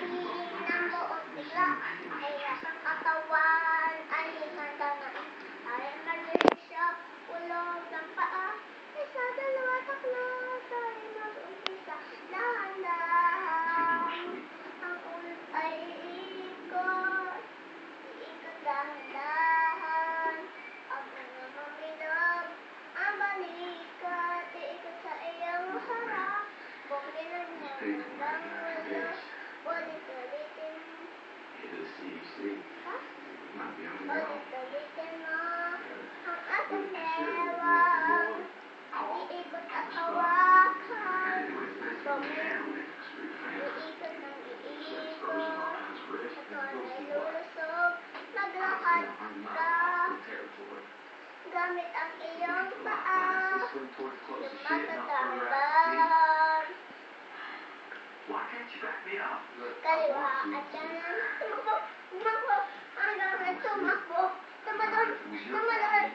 ng buong bigla. Kaya ang katawan ay handa na. Ay mag-isya, ulong ng paa. Isa, dalawa, tatlo, tayo mag-umpisa. Dahan-dahan, ang ulo ay iikot. Iikot dahan-dahan. Ang mga mamilog, ang balikat. Iikot sa iyong harap. Bumilag mo hanggang ulo. Ulit-ulitin. Ha? Ulit-ulitin mo ang ating bewang. Iikot at hawakan. Iikot ng iikot. Ito ay lulusog. Maglakad ka. Gamit ang iyong paa. Lumakad-dahan. Kaliwa at kanan. Tumakbo. Tumakbo. Hanggang tumakbo. Tumalon. Tumalon.